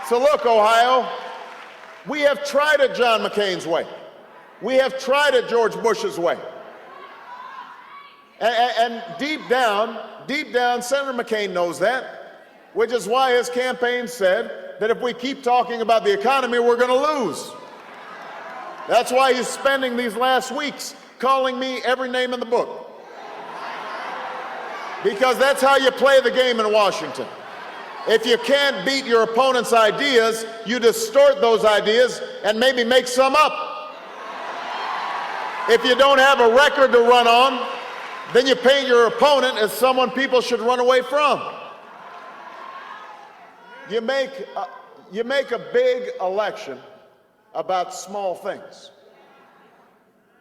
So look, Ohio, we have tried it John McCain's way. We have tried it George Bush's way. And deep down, Senator McCain knows that, which is why his campaign said that if we keep talking about the economy, we're going to lose. That's why he's spending these last weeks calling me every name in the book. Because that's how you play the game in Washington. If you can't beat your opponent's ideas, you distort those ideas and maybe make some up. If you don't have a record to run on, then you paint your opponent as someone people should run away from. You make a big election about small things.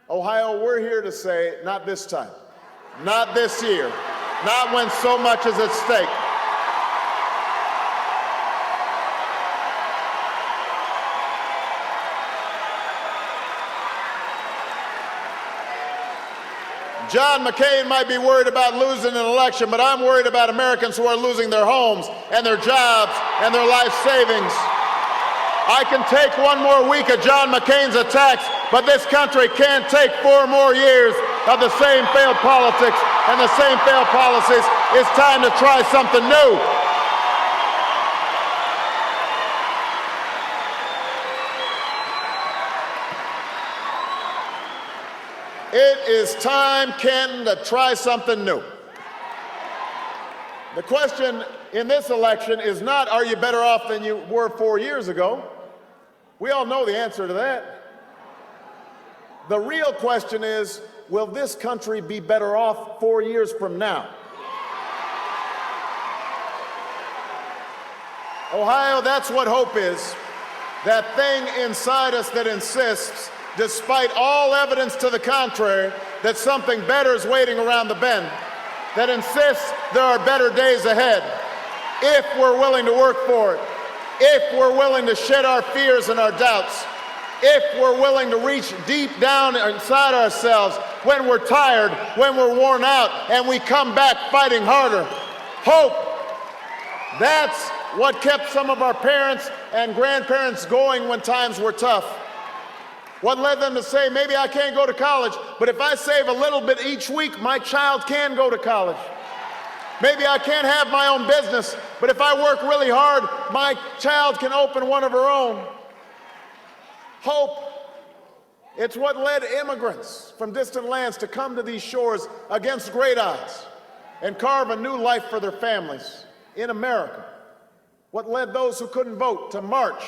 Ohio, we're here to say, not this time, not this year, not when so much is at stake. John McCain might be worried about losing an election, but I'm worried about Americans who are losing their homes and their jobs and their life savings. I can take one more week of John McCain's attacks, but this country can't take 4 more years of the same failed politics and the same failed policies. It's time to try something new. It is time, Canton, to try something new. The question in this election is not, are you better off than you were 4 years ago? We all know the answer to that. The real question is, will this country be better off 4 years from now? Ohio, that's what hope is. That thing inside us that insists, despite all evidence to the contrary, that something better is waiting around the bend, that insists there are better days ahead, if we're willing to work for it, if we're willing to shed our fears and our doubts, if we're willing to reach deep down inside ourselves when we're tired, when we're worn out, and we come back fighting harder. Hope. That's what kept some of our parents and grandparents going when times were tough. What led them to say, maybe I can't go to college, but if I save a little bit each week, my child can go to college. Maybe I can't have my own business, but if I work really hard, my child can open one of her own. Hope. It's what led immigrants from distant lands to come to these shores against great odds and carve a new life for their families in America. What led those who couldn't vote to march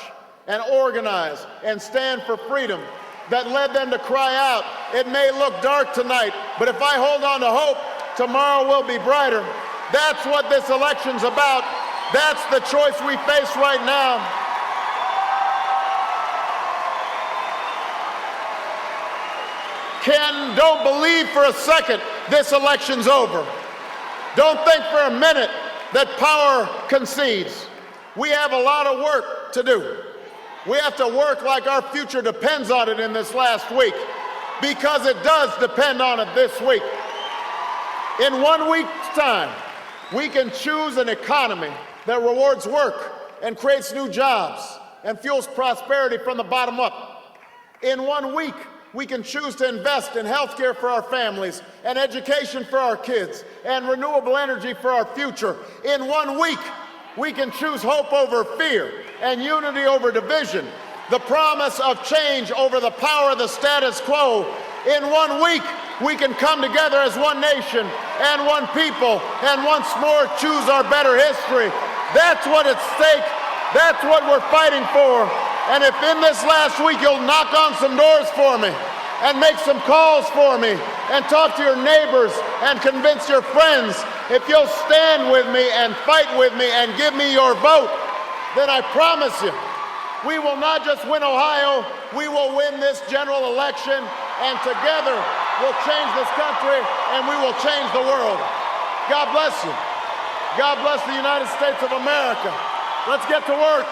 and organize and stand for freedom, that led them to cry out, it may look dark tonight, but if I hold on to hope, tomorrow will be brighter. That's what this election's about. That's the choice we face right now. Ken, don't believe for a second this election's over. Don't think for a minute that power concedes. We have a lot of work to do. We have to work like our future depends on it in this last week, because it does depend on it this week. In 1 week's time, we can choose an economy that rewards work and creates new jobs and fuels prosperity from the bottom up. In 1 week, we can choose to invest in health care for our families and education for our kids and renewable energy for our future. In 1 week, we can choose hope over fear and unity over division, the promise of change over the power of the status quo. In 1 week, we can come together as one nation and one people and once more choose our better history. That's what at stake. That's what we're fighting for. And if in this last week you'll knock on some doors for me and make some calls for me and talk to your neighbors and convince your friends, if you'll stand with me and fight with me and give me your vote, then I promise you, we will not just win Ohio, we will win this general election, and together we'll change this country and we will change the world. God bless you. God bless the United States of America. Let's get to work.